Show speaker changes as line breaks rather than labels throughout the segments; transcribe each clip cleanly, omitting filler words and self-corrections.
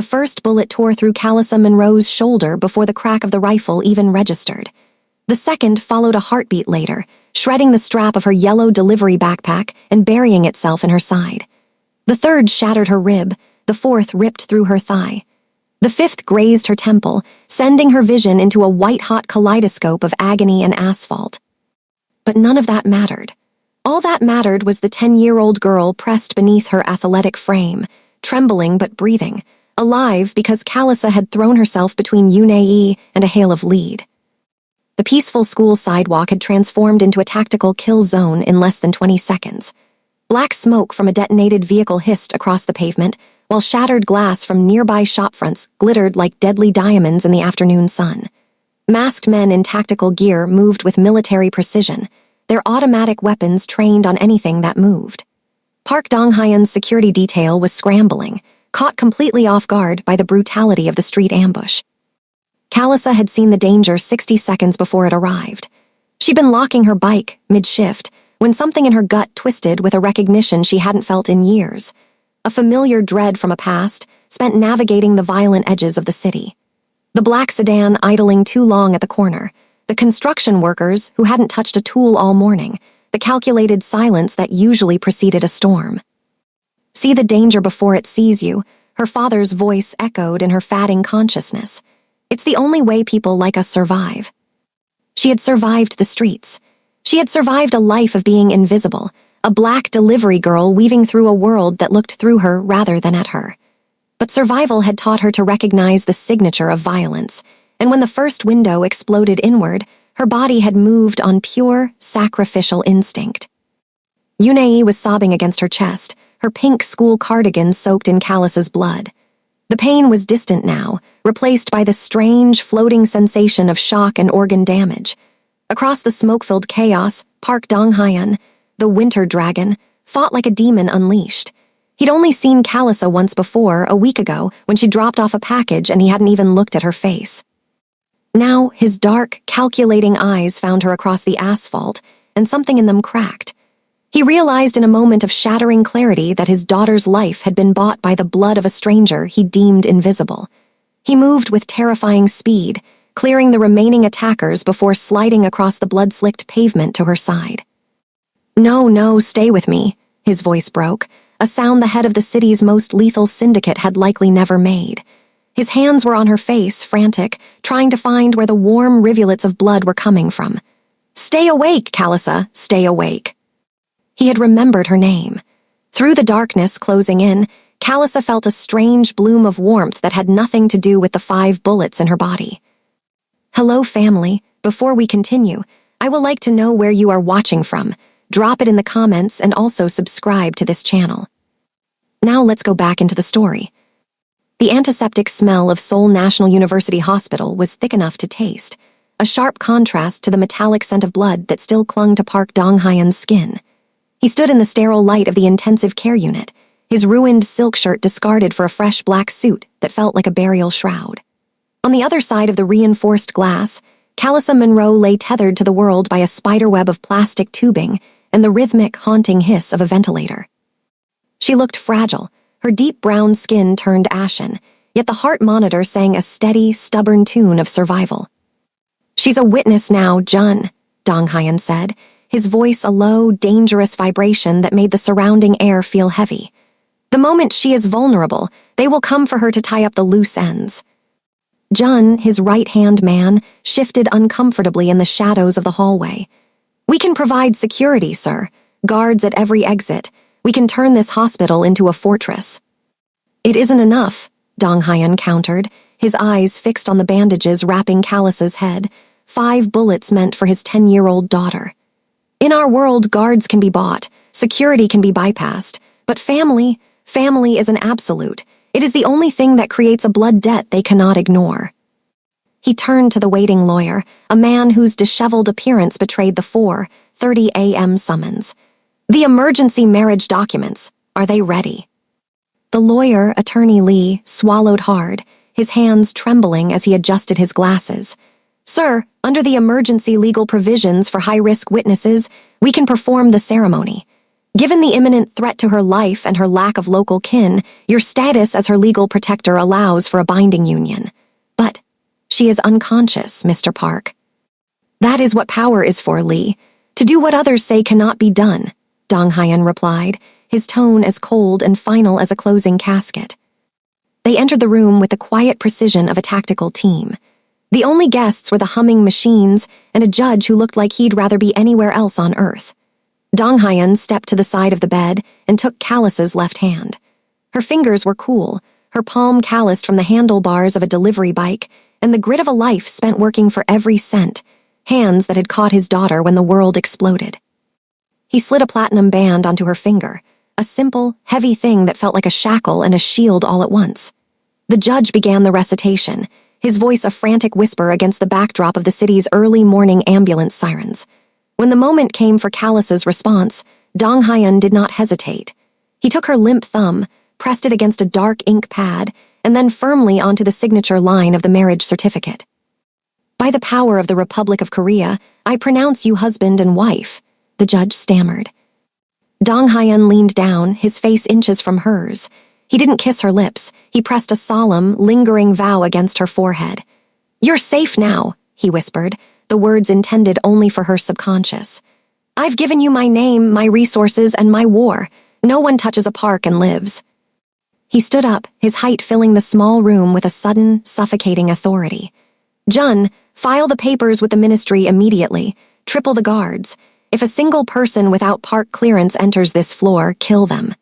first bullet tore through Callissa Monroe's shoulder before the crack of the rifle even registered. The second followed a heartbeat later, shredding the strap of her yellow delivery backpack and burying itself in her side. The third shattered her rib, the fourth ripped through her thigh. The fifth grazed her temple, sending her vision into a white-hot kaleidoscope of agony and asphalt. But none of that mattered. All that mattered was the 10-year-old girl pressed beneath her athletic frame, trembling but breathing, alive because Callissa had thrown herself between Yunei and a hail of lead. The peaceful school sidewalk had transformed into a tactical kill zone in less than 20 seconds. Black smoke from a detonated vehicle hissed across the pavement, while shattered glass from nearby shopfronts glittered like deadly diamonds in the afternoon sun. Masked men in tactical gear moved with military precision, their automatic weapons trained on anything that moved. Park Dong-hyeon's security detail was scrambling, caught completely off guard by the brutality of the street ambush. Callissa had seen the danger 60 seconds before it arrived. She'd been locking her bike, mid-shift, when something in her gut twisted with a recognition she hadn't felt in years. A familiar dread from a past, spent navigating the violent edges of the city. The black sedan idling too long at the corner, the construction workers who hadn't touched a tool all morning, the calculated silence that usually preceded a storm. See the danger before it sees you, her father's voice echoed in her fading consciousness. It's the only way people like us survive. She had survived the streets. She had survived a life of being invisible, a black delivery girl weaving through a world that looked through her rather than at her. But survival had taught her to recognize the signature of violence, and when the first window exploded inward, her body had moved on pure, sacrificial instinct. Yunei was sobbing against her chest, her pink school cardigan soaked in Callissa's blood. The pain was distant now, replaced by the strange, floating sensation of shock and organ damage. Across the smoke-filled chaos, Park Dong-hyeon, the winter dragon, fought like a demon unleashed. He'd only seen Callissa once before, a week ago, when she dropped off a package and he hadn't even looked at her face. Now, his dark, calculating eyes found her across the asphalt, and something in them cracked. He realized in a moment of shattering clarity that his daughter's life had been bought by the blood of a stranger he deemed invisible. He moved with terrifying speed, clearing the remaining attackers before sliding across the blood-slicked pavement to her side. No, stay with me, his voice broke, a sound the head of the city's most lethal syndicate had likely never made. His hands were on her face, frantic, trying to find where the warm rivulets of blood were coming from. Stay awake, Callissa, stay awake. He had remembered her name. Through the darkness closing in, Callissa felt a strange bloom of warmth that had nothing to do with the 5 bullets in her body. Hello, family. Before we continue, I would like to know where you are watching from. Drop it in the comments and also subscribe to this channel. Now let's go back into the story. The antiseptic smell of Seoul National University Hospital was thick enough to taste, a sharp contrast to the metallic scent of blood that still clung to Park Dong-hyeon's skin. He stood in the sterile light of the intensive care unit, his ruined silk shirt discarded for a fresh black suit that felt like a burial shroud. On the other side of the reinforced glass, Callissa Monroe lay tethered to the world by a spiderweb of plastic tubing and the rhythmic, haunting hiss of a ventilator. She looked fragile, her deep brown skin turned ashen, yet the heart monitor sang a steady, stubborn tune of survival. She's a witness now, Jun, Dong-hyeon said, his voice a low, dangerous vibration that made the surrounding air feel heavy. The moment she is vulnerable, they will come for her to tie up the loose ends. Jun, his right-hand man, shifted uncomfortably in the shadows of the hallway. We can provide security, sir. Guards at every exit. We can turn this hospital into a fortress. It isn't enough, Dong-hyeon countered, his eyes fixed on the bandages wrapping Callissa's head, 5 bullets meant for his 10-year-old daughter. In our world, guards can be bought, security can be bypassed, but family is an absolute. It is the only thing that creates a blood debt they cannot ignore. He turned to the waiting lawyer, a man whose disheveled appearance betrayed the 4:30 a.m. summons. The emergency marriage documents, are they ready? The lawyer, Attorney Lee, swallowed hard, his hands trembling as he adjusted his glasses. Sir, under the emergency legal provisions for high-risk witnesses, we can perform the ceremony. Given the imminent threat to her life and her lack of local kin, your status as her legal protector allows for a binding union. But she is unconscious, Mr. Park. That is what power is for, Lee. To do what others say cannot be done, Dong Hyun replied, his tone as cold and final as a closing casket. They entered the room with the quiet precision of a tactical team. The only guests were the humming machines and a judge who looked like he'd rather be anywhere else on Earth. Dong Hyun stepped to the side of the bed and took Callus's left hand. Her fingers were cool, her palm calloused from the handlebars of a delivery bike and the grit of a life spent working for every cent, hands that had caught his daughter when the world exploded. He slid a platinum band onto her finger, a simple, heavy thing that felt like a shackle and a shield all at once. The judge began the recitation, his voice a frantic whisper against the backdrop of the city's early morning ambulance sirens. When the moment came for Callus's response, Dong Hyun did not hesitate. He took her limp thumb, pressed it against a dark ink pad, and then firmly onto the signature line of the marriage certificate. By the power of the Republic of Korea, I pronounce you husband and wife, the judge stammered. Dong Hyun leaned down, his face inches from hers. He didn't kiss her lips. He pressed a solemn, lingering vow against her forehead. You're safe now, he whispered, the words intended only for her subconscious. I've given you my name, my resources, and my war. No one touches a park and lives. He stood up, his height filling the small room with a sudden, suffocating authority. Jun, file the papers with the ministry immediately. Triple the guards. If a single person without park clearance enters this floor, kill them.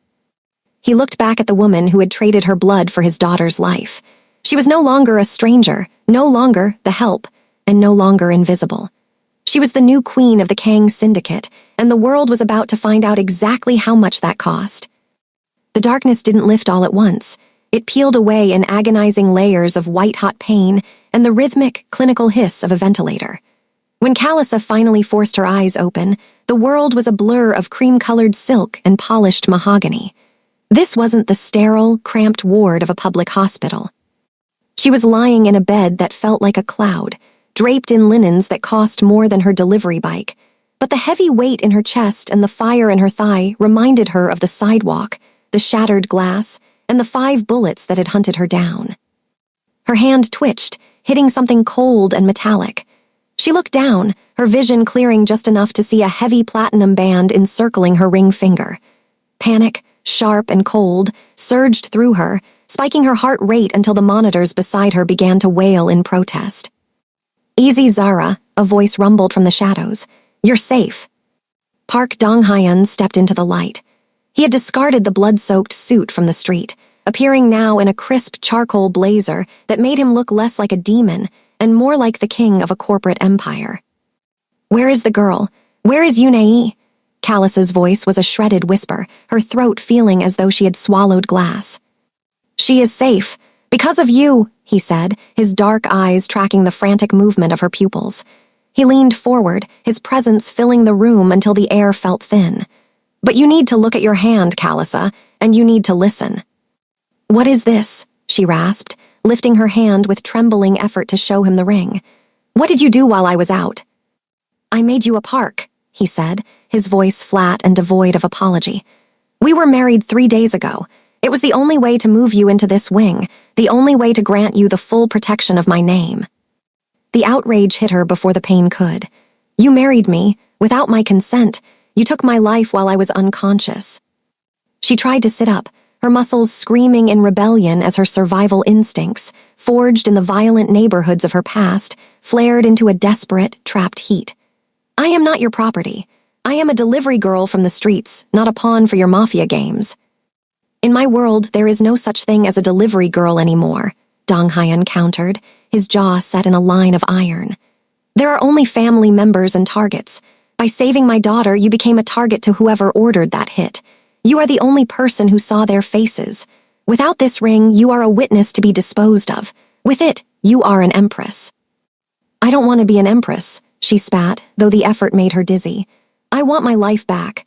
He looked back at the woman who had traded her blood for his daughter's life. She was no longer a stranger, no longer the help, and no longer invisible. She was the new queen of the Kang Syndicate, and the world was about to find out exactly how much that cost. The darkness didn't lift all at once. It peeled away in agonizing layers of white-hot pain and the rhythmic, clinical hiss of a ventilator. When Callissa finally forced her eyes open, the world was a blur of cream-colored silk and polished mahogany. This wasn't the sterile, cramped ward of a public hospital. She was lying in a bed that felt like a cloud, draped in linens that cost more than her delivery bike, but the heavy weight in her chest and the fire in her thigh reminded her of the sidewalk, the shattered glass, and the 5 bullets that had hunted her down. Her hand twitched, hitting something cold and metallic. She looked down, her vision clearing just enough to see a heavy platinum band encircling her ring finger. Panic, sharp and cold, surged through her, spiking her heart rate until the monitors beside her began to wail in protest. Easy, Zara, a voice rumbled from the shadows. You're safe. Park Dong-hyun stepped into the light. He had discarded the blood-soaked suit from the street, appearing now in a crisp charcoal blazer that made him look less like a demon and more like the king of a corporate empire. Where is the girl? Where is Yunei? Callus's voice was a shredded whisper, her throat feeling as though she had swallowed glass. She is safe. Because of you, he said, his dark eyes tracking the frantic movement of her pupils. He leaned forward, his presence filling the room until the air felt thin. But you need to look at your hand, Callissa, and you need to listen. What is this? She rasped, lifting her hand with trembling effort to show him the ring. What did you do while I was out? I made you a park, he said, his voice flat and devoid of apology. We were married 3 days ago. It was the only way to move you into this wing, the only way to grant you the full protection of my name. The outrage hit her before the pain could. You married me, without my consent. You took my life while I was unconscious. She tried to sit up, her muscles screaming in rebellion as her survival instincts, forged in the violent neighborhoods of her past, flared into a desperate, trapped heat. I am not your property. I am a delivery girl from the streets, not a pawn for your MAFIA games. In my world, there is no such thing as a delivery girl anymore, Dong-hyun countered, his jaw set in a line of iron. There are only family members and targets. By saving my daughter, you became a target to whoever ordered that hit. You are the only person who saw their faces. Without this ring, you are a witness to be disposed of. With it, you are an empress. I don't want to be an empress, she spat, though the effort made her dizzy. I want my life back.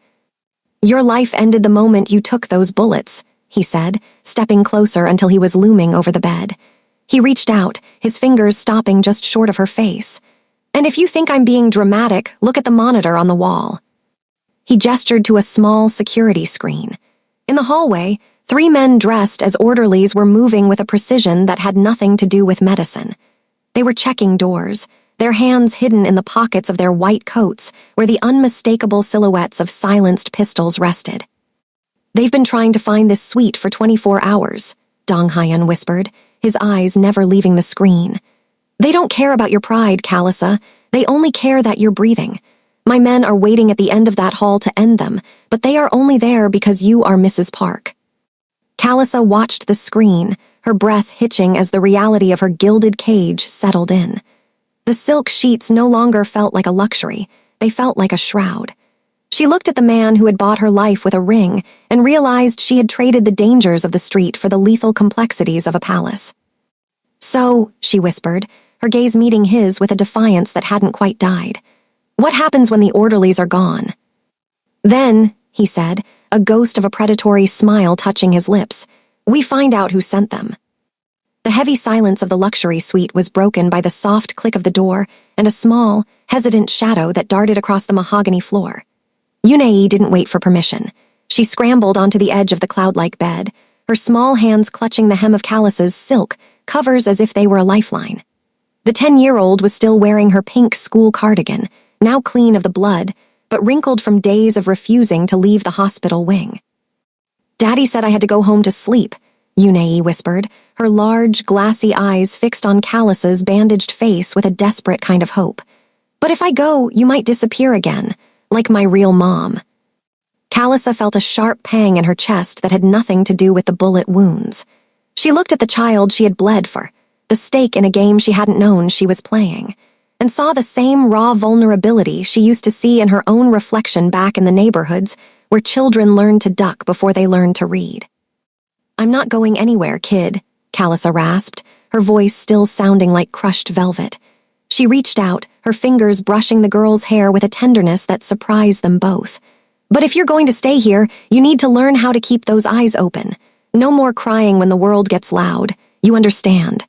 Your life ended the moment you took those bullets, he said, stepping closer until he was looming over the bed. He reached out, his fingers stopping just short of her face. And if you think I'm being dramatic, look at the monitor on the wall. He gestured to a small security screen. In the hallway, 3 men dressed as orderlies were moving with a precision that had nothing to do with medicine. They were checking doors, their hands hidden in the pockets of their white coats where the unmistakable silhouettes of silenced pistols rested. "They've been trying to find this suite for 24 hours, Dong Hyun whispered, his eyes never leaving the screen. "They don't care about your pride, Kalisa. They only care that you're breathing. My men are waiting at the end of that hall to end them, but they are only there because you are Mrs. Park." Kalisa watched the screen, her breath hitching as the reality of her gilded cage settled in. The silk sheets no longer felt like a luxury, they felt like a shroud. She looked at the man who had bought her life with a ring and realized she had traded the dangers of the street for the lethal complexities of a palace. "So," she whispered, her gaze meeting his with a defiance that hadn't quite died, "what happens when the orderlies are gone?" "Then," he said, a ghost of a predatory smile touching his lips, "we find out who sent them." The heavy silence of the luxury suite was broken by the soft click of the door and a small, hesitant shadow that darted across the mahogany floor. Yunei didn't wait for permission. She scrambled onto the edge of the cloud-like bed, her small hands clutching the hem of Kalisa's silk covers as if they were a lifeline. The 10-year-old was still wearing her pink school cardigan, now clean of the blood, but wrinkled from days of refusing to leave the hospital wing. "Daddy said I had to go home to sleep," Yunei whispered, her large, glassy eyes fixed on Kalisa's bandaged face with a desperate kind of hope. "But if I go, you might disappear again, like my real mom." Kalisa felt a sharp pang in her chest that had nothing to do with the bullet wounds. She looked at the child she had bled for, the stake in a game she hadn't known she was playing, and saw the same raw vulnerability she used to see in her own reflection back in the neighborhoods where children learned to duck before they learned to read. "I'm not going anywhere, kid," Kalisa rasped, her voice still sounding like crushed velvet. She reached out, her fingers brushing the girl's hair with a tenderness that surprised them both. "But if you're going to stay here, you need to learn how to keep those eyes open. No more crying when the world gets loud. You understand?"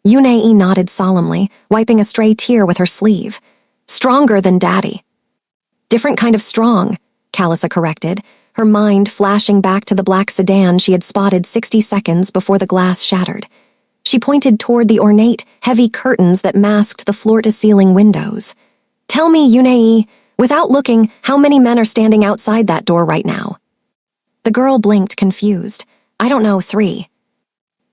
Yunei nodded solemnly, wiping a stray tear with her sleeve. "Stronger than Daddy." "Different kind of strong," Kalisa corrected, her mind flashing back to the black sedan she had spotted 60 seconds before the glass shattered. She pointed toward the ornate, heavy curtains that masked the floor-to-ceiling windows. "Tell me, Yunei, without looking, how many men are standing outside that door right now?" The girl blinked, confused. "I don't know, 3.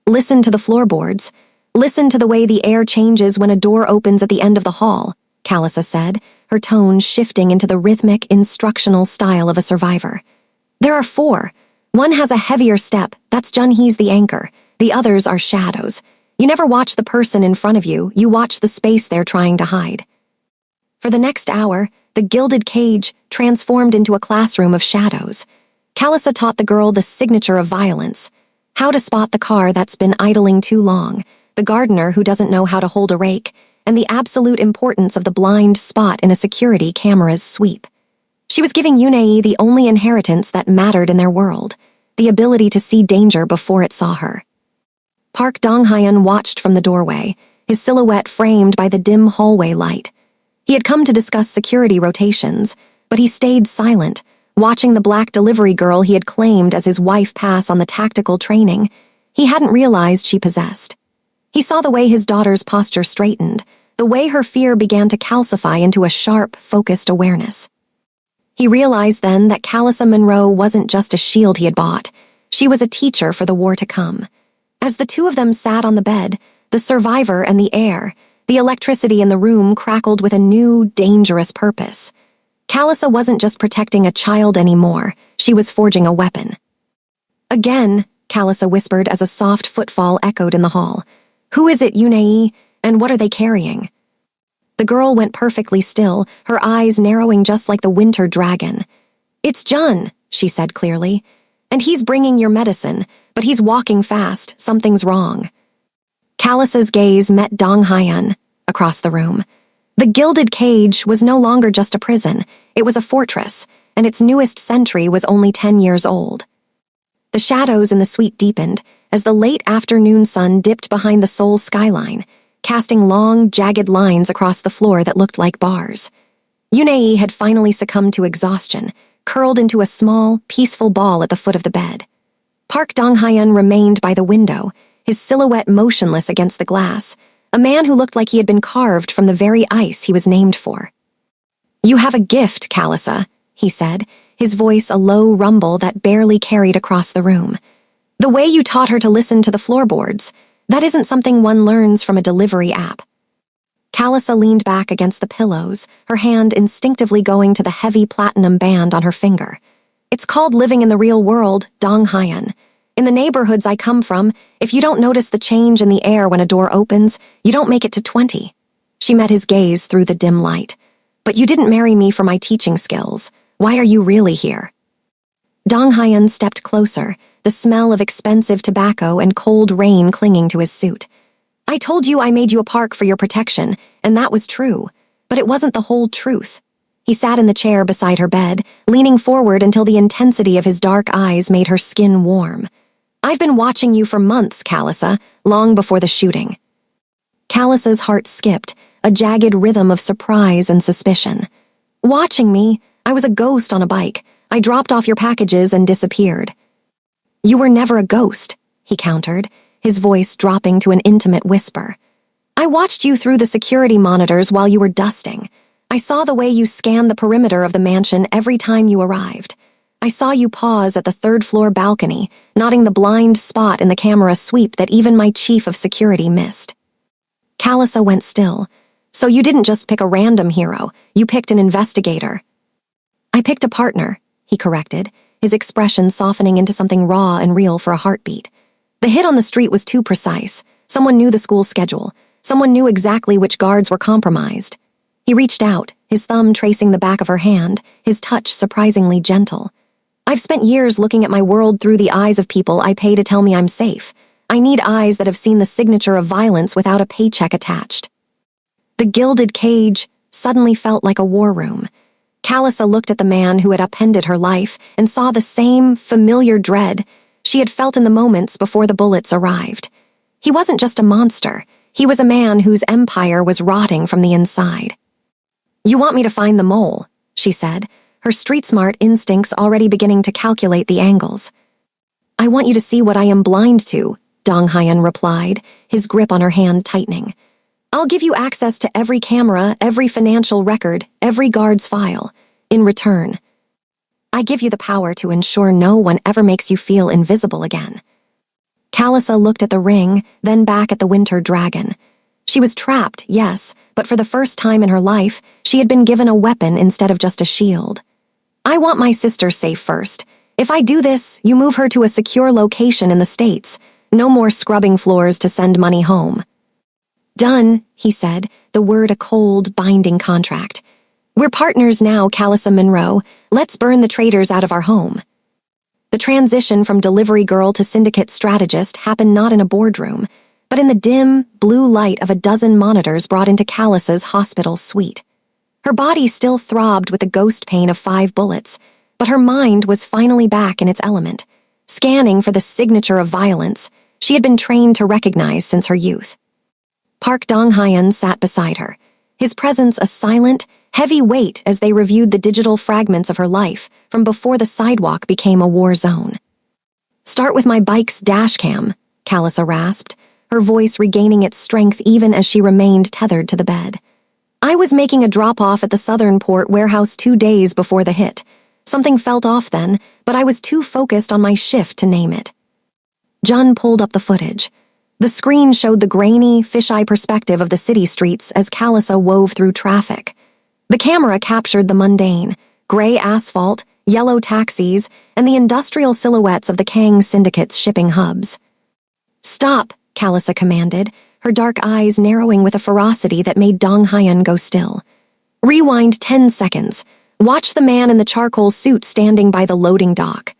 "Listen to the floorboards. Listen to the way the air changes when a door opens at the end of the hall," Kalisa said, her tone shifting into the rhythmic, instructional style of a survivor. "There are 4. One has a heavier step, that's Junhee's the anchor. The others are shadows. You never watch the person in front of you, you watch the space they're trying to hide." For the next hour, the gilded cage transformed into a classroom of shadows. Kalisa taught the girl the signature of violence, how to spot the car that's been idling too long, the gardener who doesn't know how to hold a rake, and the absolute importance of the blind spot in a security camera's sweep. She was giving Yunei the only inheritance that mattered in their world, the ability to see danger before it saw her. Park Dong-hyun watched from the doorway, his silhouette framed by the dim hallway light. He had come to discuss security rotations, but he stayed silent, watching the black delivery girl he had claimed as his wife pass on the tactical training he hadn't realized she possessed. He saw the way his daughter's posture straightened, the way her fear began to calcify into a sharp, focused awareness. He realized then that Kalisa Monroe wasn't just a shield he had bought, she was a teacher for the war to come. As the two of them sat on the bed, the survivor and the air, the electricity in the room crackled with a new, dangerous purpose. Kalisa wasn't just protecting a child anymore, she was forging a weapon. "Again," Kalisa whispered as a soft footfall echoed in the hall. "Who is it, Yunei, and what are they carrying?" The girl went perfectly still, her eyes narrowing just like the winter dragon. "It's Jun," she said clearly. "And he's bringing your medicine, but he's walking fast, something's wrong." Kalisa's gaze met Dong-hyun across the room. The gilded cage was no longer just a prison, it was a fortress, and its newest sentry was only 10 years old. The shadows in the suite deepened as the late afternoon sun dipped behind the Seoul skyline, casting long, jagged lines across the floor that looked like bars. Yunei had finally succumbed to exhaustion, curled into a small, peaceful ball at the foot of the bed. Park Dong-hyun remained by the window, his silhouette motionless against the glass, a man who looked like he had been carved from the very ice he was named for. "You have a gift, Callisa," he said, his voice a low rumble that barely carried across the room. "The way you taught her to listen to the floorboards, that isn't something one learns from a delivery app." Callisa leaned back against the pillows, her hand instinctively going to the heavy platinum band on her finger. "It's called living in the real world, Dong-hyun. In the neighborhoods I come from, if you don't notice the change in the air when a door opens, you don't make it to 20. She met his gaze through the dim light. "But you didn't marry me for my teaching skills. Why are you really here?" Dong-hyun stepped closer, the smell of expensive tobacco and cold rain clinging to his suit. "I told you I made you a park for your protection, and that was true. But it wasn't the whole truth." He sat in the chair beside her bed, leaning forward until the intensity of his dark eyes made her skin warm. "I've been watching you for months, Callisa, long before the shooting." Callisa's heart skipped, a jagged rhythm of surprise and suspicion. "Watching me? I was a ghost on a bike. I dropped off your packages and disappeared." "You were never a ghost," he countered, his voice dropping to an intimate whisper. "I watched you through the security monitors while you were dusting. I saw the way you scanned the perimeter of the mansion every time you arrived. I saw you pause at the third-floor balcony, noting the blind spot in the camera sweep that even my chief of security missed." Callisa went still. "So you didn't just pick a random hero, you picked an investigator." "I picked a partner," he corrected, his expression softening into something raw and real for a heartbeat. "The hit on the street was too precise. Someone knew the school's schedule. Someone knew exactly which guards were compromised." He reached out, his thumb tracing the back of her hand, his touch surprisingly gentle. "I've spent years looking at my world through the eyes of people I pay to tell me I'm safe. I need eyes that have seen the signature of violence without a paycheck attached." The gilded cage suddenly felt like a war room. Callisa looked at the man who had upended her life and saw the same familiar dread she had felt in the moments before the bullets arrived. He wasn't just a monster. He was a man whose empire was rotting from the inside. "You want me to find the mole," she said, her street-smart instincts already beginning to calculate the angles. "I want you to see what I am blind to," Dong-hyun replied, his grip on her hand tightening. "I'll give you access to every camera, every financial record, every guard's file. In return, I give you the power to ensure no one ever makes you feel invisible again." Callisa looked at the ring, then back at the winter dragon. She was trapped, yes, but for the first time in her life, she had been given a weapon instead of just a shield. "I want my sister safe first. If I do this, you move her to a secure location in the States. No more scrubbing floors to send money home." "Done," he said, the word a cold, binding contract. "We're partners now, Callisa Monroe. Let's burn the traitors out of our home." The transition from delivery girl to syndicate strategist happened not in a boardroom, but in the dim, blue light of a dozen monitors brought into Callisa's hospital suite. Her body still throbbed with the ghost pain of 5 bullets, but her mind was finally back in its element, scanning for the signature of violence she had been trained to recognize since her youth. Park Dong-hyun sat beside her, his presence a silent, heavy weight as they reviewed the digital fragments of her life from before the sidewalk became a war zone. "Start with my bike's dash cam," Callisa rasped, her voice regaining its strength even as she remained tethered to the bed. "I was making a drop-off at the Southernport warehouse 2 days before the hit. Something felt off then, but I was too focused on my shift to name it." Jun pulled up the footage. The screen showed the grainy, fisheye perspective of the city streets as Callisa wove through traffic. The camera captured the mundane, gray asphalt, yellow taxis, and the industrial silhouettes of the Kang Syndicate's shipping hubs. "Stop," Callisa commanded, her dark eyes narrowing with a ferocity that made Dong-hyun go still. "Rewind 10 seconds. Watch the man in the charcoal suit standing by the loading dock."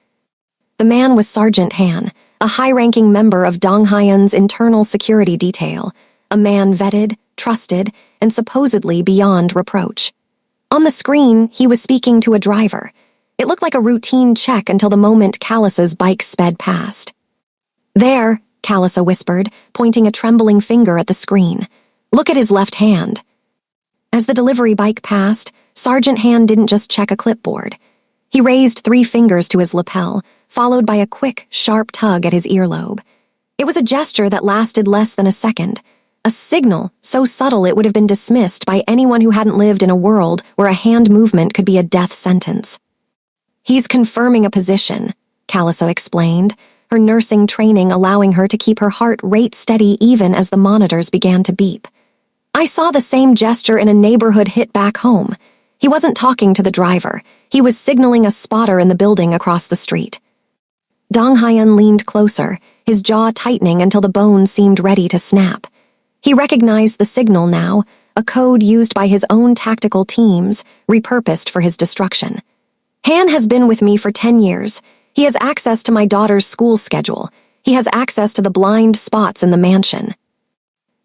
The man was Sergeant Han, a high-ranking member of Dong-hyun's internal security detail, a man vetted, trusted, and supposedly beyond reproach. On the screen, he was speaking to a driver. It looked like a routine check until the moment Callisa's bike sped past. "There," Callisa whispered, pointing a trembling finger at the screen. "Look at his left hand." As the delivery bike passed, Sergeant Han didn't just check a clipboard. He raised 3 fingers to his lapel, followed by a quick, sharp tug at his earlobe. It was a gesture that lasted less than a second, a signal so subtle it would have been dismissed by anyone who hadn't lived in a world where a hand movement could be a death sentence. "He's confirming a position," Calissa explained, her nursing training allowing her to keep her heart rate steady even as the monitors began to beep. "I saw the same gesture in a neighborhood hit back home. He wasn't talking to the driver. He was signaling a spotter in the building across the street." Dong Hyun leaned closer, his jaw tightening until the bone seemed ready to snap. He recognized the signal now, a code used by his own tactical teams, repurposed for his destruction. "Han has been with me for 10 years. He has access to my daughter's school schedule. He has access to the blind spots in the mansion."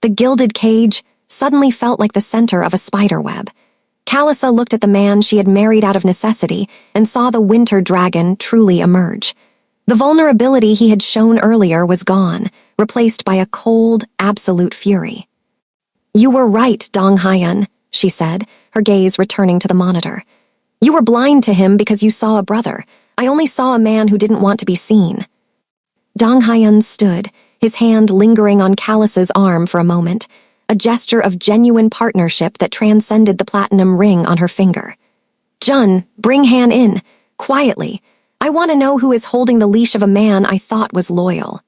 The gilded cage suddenly felt like the center of a spider web. Calissa looked at the man she had married out of necessity and saw the winter dragon truly emerge. The vulnerability he had shown earlier was gone, replaced by a cold, absolute fury. "You were right, Dong Hyun," she said, her gaze returning to the monitor. "You were blind to him because you saw a brother. I only saw a man who didn't want to be seen." Dong Hyun stood, his hand lingering on Calissa's arm for a moment, a gesture of genuine partnership that transcended the platinum ring on her finger. "Jun, bring Han in, quietly. I want to know who is holding the leash of a man I thought was loyal."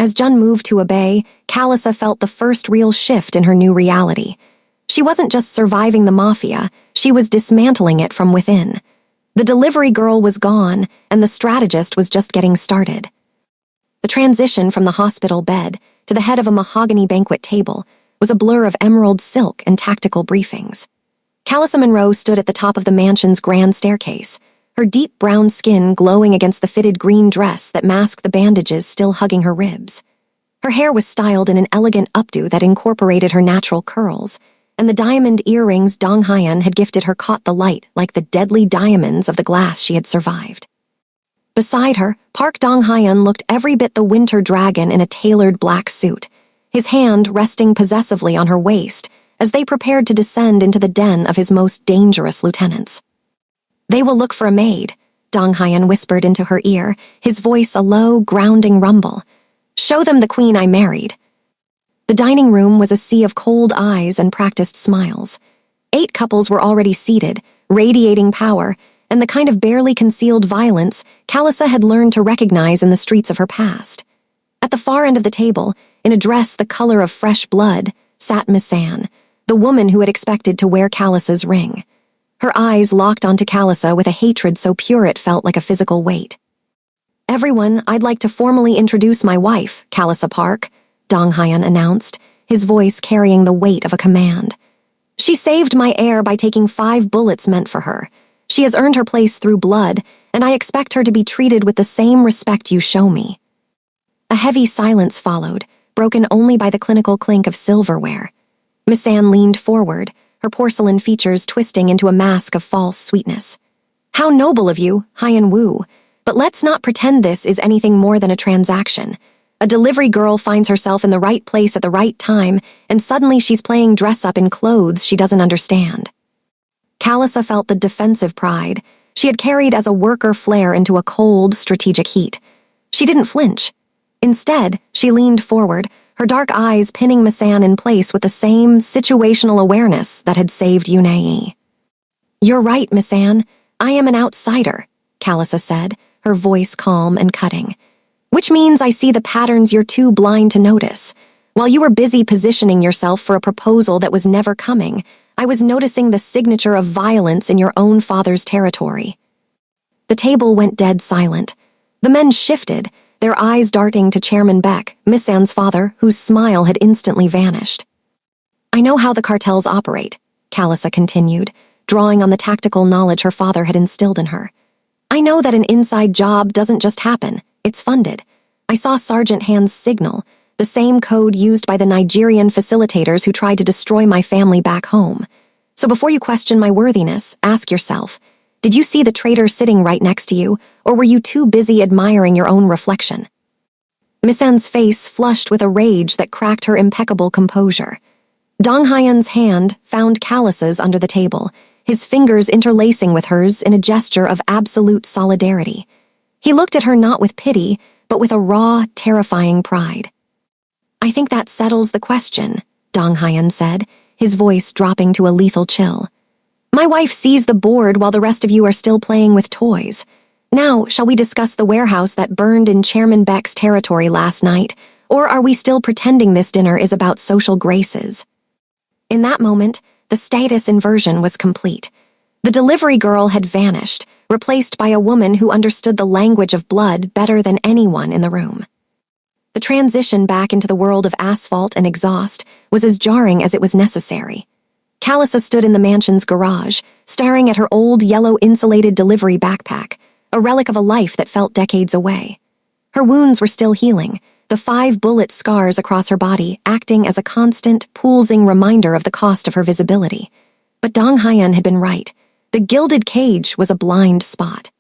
As Jun moved to obey, Calissa felt the first real shift in her new reality. She wasn't just surviving the Mafia, she was dismantling it from within. The delivery girl was gone, and the strategist was just getting started. The transition from the hospital bed to the head of a mahogany banquet table was a blur of emerald silk and tactical briefings. Calissa Monroe stood at the top of the mansion's grand staircase, her deep brown skin glowing against the fitted green dress that masked the bandages still hugging her ribs. Her hair was styled in an elegant updo that incorporated her natural curls, and the diamond earrings Dong Hyun had gifted her caught the light like the deadly diamonds of the glass she had survived. Beside her, Park Dong Hyun looked every bit the winter dragon in a tailored black suit, his hand resting possessively on her waist as they prepared to descend into the den of his most dangerous lieutenants. "They will look for a maid," Dong Hyun whispered into her ear, his voice a low, grounding rumble. "Show them the queen I married." The dining room was a sea of cold eyes and practiced smiles. 8 couples were already seated, radiating power, and the kind of barely concealed violence Calissa had learned to recognize in the streets of her past. At the far end of the table, in a dress the color of fresh blood, sat Miss Anne, the woman who had expected to wear Calissa's ring. Her eyes locked onto Calissa with a hatred so pure it felt like a physical weight. "Everyone, I'd like to formally introduce my wife, Calissa Park," Dong Hyun announced, his voice carrying the weight of a command. "She saved my heir by taking 5 bullets meant for her. She has earned her place through blood, and I expect her to be treated with the same respect you show me." A heavy silence followed, broken only by the clinical clink of silverware. Miss Anne leaned forward, her porcelain features twisting into a mask of false sweetness. "How noble of you, Hyun Woo, but let's not pretend this is anything more than a transaction. A delivery girl finds herself in the right place at the right time, and suddenly she's playing dress-up in clothes she doesn't understand." Calissa felt the defensive pride she had carried as a worker flare into a cold, strategic heat. She didn't flinch. Instead, she leaned forward, her dark eyes pinning Miss Anne in place with the same situational awareness that had saved Yunei. "You're right, Miss Anne. I am an outsider," Calissa said, her voice calm and cutting. "Which means I see the patterns you're too blind to notice. While you were busy positioning yourself for a proposal that was never coming, I was noticing the signature of violence in your own father's territory." The table went dead silent. The men shifted, their eyes darting to Chairman Beck, Miss Anne's father, whose smile had instantly vanished. "I know how the cartels operate," Calissa continued, drawing on the tactical knowledge her father had instilled in her. "I know that an inside job doesn't just happen, it's funded. I saw Sergeant Han's signal, the same code used by the Nigerian facilitators who tried to destroy my family back home. So before you question my worthiness, ask yourself, did you see the traitor sitting right next to you, or were you too busy admiring your own reflection?" Miss Anne's face flushed with a rage that cracked her impeccable composure. Dong Hyun's hand found Calissa's under the table, his fingers interlacing with hers in a gesture of absolute solidarity. He looked at her not with pity, but with a raw, terrifying pride. "I think that settles the question," Dong Hyun said, his voice dropping to a lethal chill. "My wife sees the board while the rest of you are still playing with toys. Now, shall we discuss the warehouse that burned in Chairman Beck's territory last night, or are we still pretending this dinner is about social graces?" In that moment, the status inversion was complete. The delivery girl had vanished, replaced by a woman who understood the language of blood better than anyone in the room. The transition back into the world of asphalt and exhaust was as jarring as it was necessary. Callissa stood in the mansion's garage, staring at her old yellow insulated delivery backpack, a relic of a life that felt decades away. Her wounds were still healing, the 5-bullet scars across her body acting as a constant, pulsing reminder of the cost of her visibility. But Dong Hyun had been right. The gilded cage was a blind spot.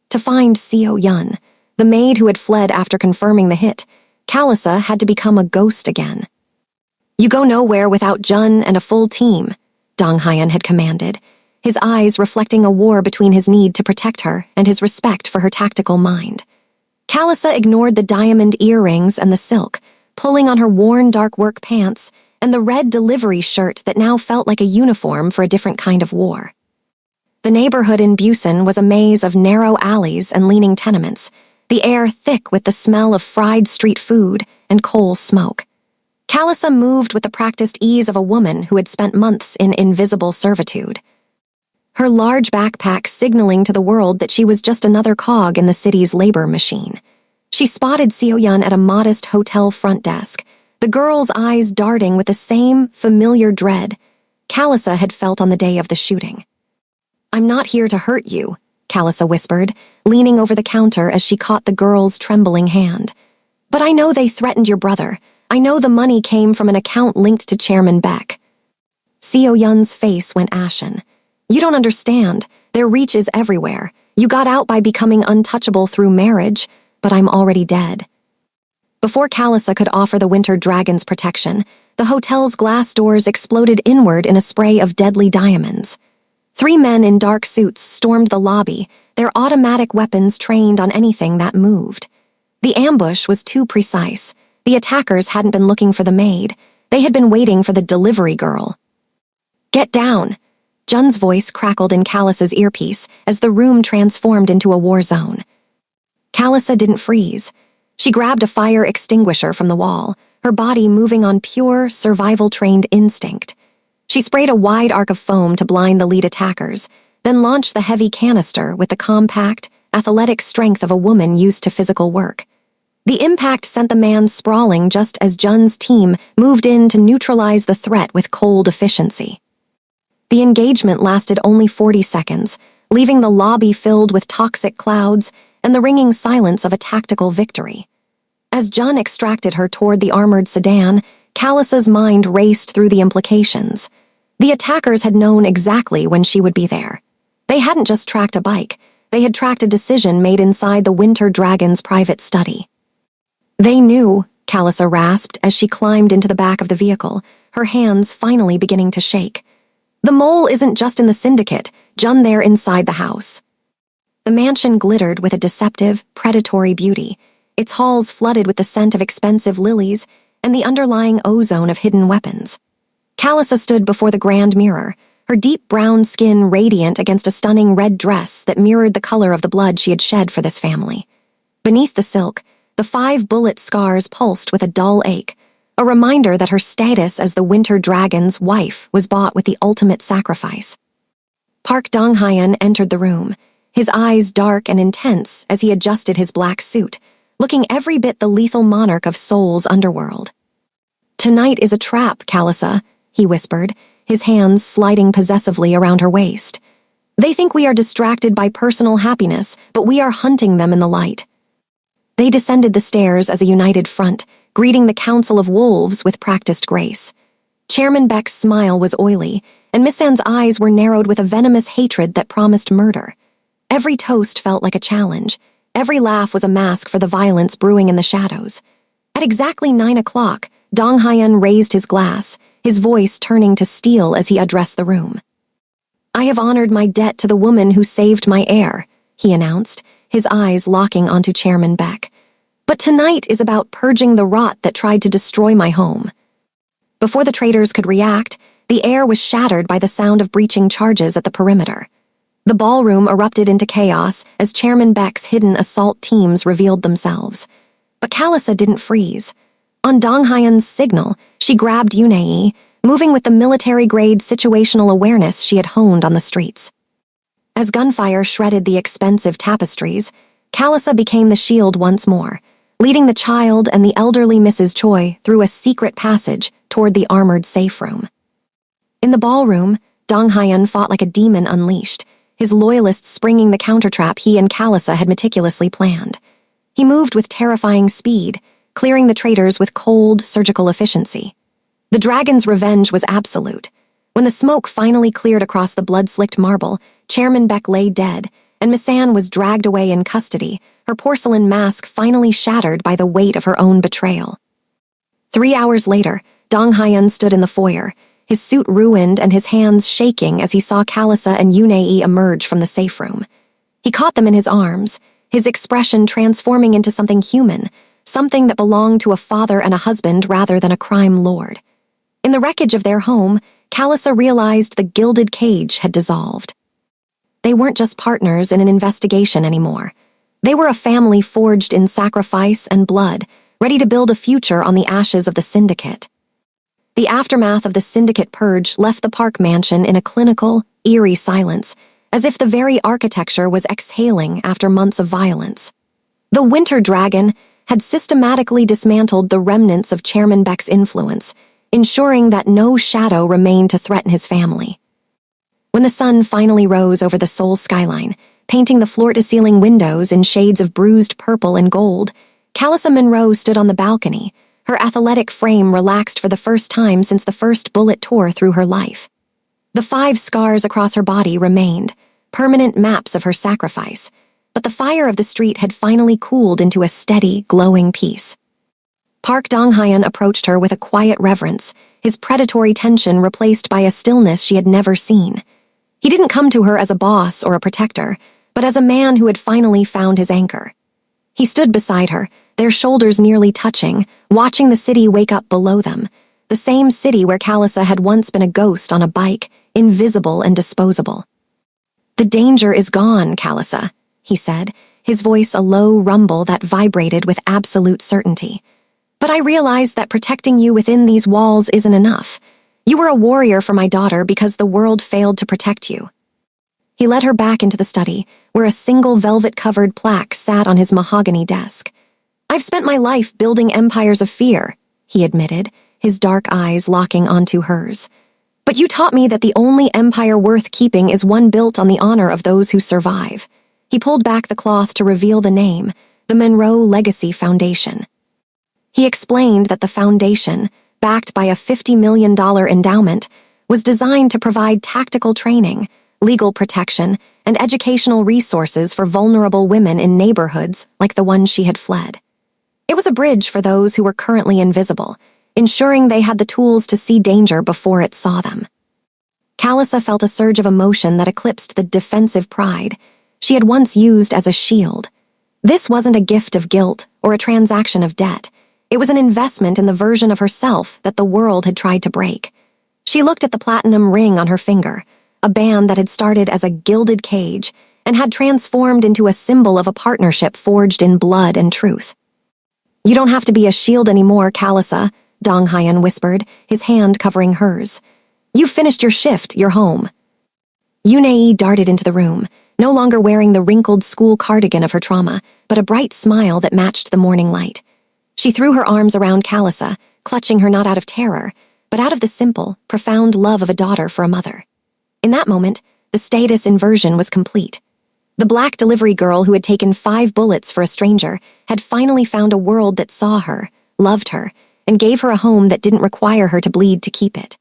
To find Seo Yun, the maid who had fled after confirming the hit, Callissa had to become a ghost again. "You go nowhere without Jun and a full team," Dong Hyun had commanded, his eyes reflecting a war between his need to protect her and his respect for her tactical mind. Callissa ignored the diamond earrings and the silk, pulling on her worn dark work pants and the red delivery shirt that now felt like a uniform for a different kind of war. The neighborhood in Busan was a maze of narrow alleys and leaning tenements, the air thick with the smell of fried street food and coal smoke. Callissa moved with the practiced ease of a woman who had spent months in invisible servitude. Her large backpack signaling to the world that she was just another cog in the city's labor machine. She spotted Seo Yun at a modest hotel front desk, the girl's eyes darting with the same familiar dread Callissa had felt on the day of the shooting. "I'm not here to hurt you," Callissa whispered, leaning over the counter as she caught the girl's trembling hand. "But I know they threatened your brother. I know the money came from an account linked to Chairman Beck." Seo Yun's face went ashen. "You don't understand. Their reach is everywhere. You got out by becoming untouchable through marriage, but I'm already dead." Before Callissa could offer the winter dragon's protection, the hotel's glass doors exploded inward in a spray of deadly diamonds. 3 men in dark suits stormed the lobby, their automatic weapons trained on anything that moved. The ambush was too precise. The attackers hadn't been looking for the maid. They had been waiting for the delivery girl. "Get down!" Jun's voice crackled in Callissa's earpiece as the room transformed into a war zone. Callissa didn't freeze. She grabbed a fire extinguisher from the wall, her body moving on pure, survival-trained instinct. She sprayed a wide arc of foam to blind the lead attackers, then launched the heavy canister with the compact, athletic strength of a woman used to physical work. The impact sent the man sprawling just as Jun's team moved in to neutralize the threat with cold efficiency. The engagement lasted only 40 seconds, leaving the lobby filled with toxic clouds and the ringing silence of a tactical victory. As Jun extracted her toward the armored sedan, Callissa's mind raced through the implications. The attackers had known exactly when she would be there. They hadn't just tracked a bike, they had tracked a decision made inside the Winter Dragon's private study. "They knew," Callissa rasped as she climbed into the back of the vehicle, her hands finally beginning to shake. "The mole isn't just in the syndicate, Jun there inside the house." The mansion glittered with a deceptive, predatory beauty, its halls flooded with the scent of expensive lilies and the underlying ozone of hidden weapons. Callissa stood before the grand mirror, her deep brown skin radiant against a stunning red dress that mirrored the color of the blood she had shed for this family. Beneath the silk, the 5-bullet scars pulsed with a dull ache, a reminder that her status as the Winter Dragon's wife was bought with the ultimate sacrifice. Park Dong-hyun entered the room, his eyes dark and intense as he adjusted his black suit, looking every bit the lethal monarch of Seoul's underworld. "Tonight is a trap, Callissa," he whispered, his hands sliding possessively around her waist. "They think we are distracted by personal happiness, but we are hunting them in the light." They descended the stairs as a united front, greeting the Council of Wolves with practiced grace. Chairman Beck's smile was oily, and Miss An's eyes were narrowed with a venomous hatred that promised murder. Every toast felt like a challenge. Every laugh was a mask for the violence brewing in the shadows. At exactly 9 o'clock, Dong Hyun raised his glass, his voice turning to steel as he addressed the room. "I have honored my debt to the woman who saved my heir," he announced, his eyes locking onto Chairman Beck. "But tonight is about purging the rot that tried to destroy my home." Before the traitors could react, the air was shattered by the sound of breaching charges at the perimeter. The ballroom erupted into chaos as Chairman Beck's hidden assault teams revealed themselves. But Callisa didn't freeze. On Dong Hyun's signal, she grabbed Yunei, moving with the military-grade situational awareness she had honed on the streets. As gunfire shredded the expensive tapestries, Callisa became the shield once more, leading the child and the elderly Mrs. Choi through a secret passage toward the armored safe room. In the ballroom, Dong Hyun fought like a demon unleashed, his loyalists springing the countertrap he and Callisa had meticulously planned. He moved with terrifying speed, clearing the traitors with cold, surgical efficiency. The dragon's revenge was absolute. When the smoke finally cleared across the blood-slicked marble, Chairman Beck lay dead, and Miss Anne was dragged away in custody, her porcelain mask finally shattered by the weight of her own betrayal. 3 hours later, Dong Hyun stood in the foyer, his suit ruined and his hands shaking as he saw Callisa and Yunei emerge from the safe room. He caught them in his arms, his expression transforming into something human, something that belonged to a father and a husband rather than a crime lord. In the wreckage of their home, Callisa realized the gilded cage had dissolved. They weren't just partners in an investigation anymore. They were a family forged in sacrifice and blood, ready to build a future on the ashes of the syndicate. The aftermath of the syndicate purge left the Park mansion in a clinical, eerie silence, as if the very architecture was exhaling after months of violence. The Winter Dragon had systematically dismantled the remnants of Chairman Beck's influence, ensuring that no shadow remained to threaten his family. When the sun finally rose over the Seoul skyline, painting the floor-to-ceiling windows in shades of bruised purple and gold, Callisa Monroe stood on the balcony, her athletic frame relaxed for the first time since the first bullet tore through her life. The 5 scars across her body remained, permanent maps of her sacrifice, but the fire of the street had finally cooled into a steady, glowing peace. Park Dong-hyun approached her with a quiet reverence, his predatory tension replaced by a stillness she had never seen. He didn't come to her as a boss or a protector, but as a man who had finally found his anchor. He stood beside her, their shoulders nearly touching, watching the city wake up below them, the same city where Callisa had once been a ghost on a bike, invisible and disposable. "The danger is gone, Callisa," he said, his voice a low rumble that vibrated with absolute certainty. "But I realize that protecting you within these walls isn't enough. You were a warrior for my daughter because the world failed to protect you." He led her back into the study, where a single velvet-covered plaque sat on his mahogany desk. "I've spent my life building empires of fear," he admitted, his dark eyes locking onto hers. "But you taught me that the only empire worth keeping is one built on the honor of those who survive." He pulled back the cloth to reveal the name, the Monroe Legacy Foundation. He explained that the foundation, backed by a $50 million endowment, was designed to provide tactical training, legal protection, and educational resources for vulnerable women in neighborhoods like the one she had fled. It was a bridge for those who were currently invisible, ensuring they had the tools to see danger before it saw them. Callisa felt a surge of emotion that eclipsed the defensive pride she had once used as a shield. This wasn't a gift of guilt or a transaction of debt. It was an investment in the version of herself that the world had tried to break. She looked at the platinum ring on her finger, a band that had started as a gilded cage and had transformed into a symbol of a partnership forged in blood and truth. "You don't have to be a shield anymore, Callisa," Dong-hyun whispered, his hand covering hers. "You've finished your shift, you're home." Yunei darted into the room, no longer wearing the wrinkled school cardigan of her trauma, but a bright smile that matched the morning light. She threw her arms around Callisa, clutching her not out of terror, but out of the simple, profound love of a daughter for a mother. In that moment, the status inversion was complete. The black delivery girl who had taken 5 bullets for a stranger had finally found a world that saw her, loved her, and gave her a home that didn't require her to bleed to keep it.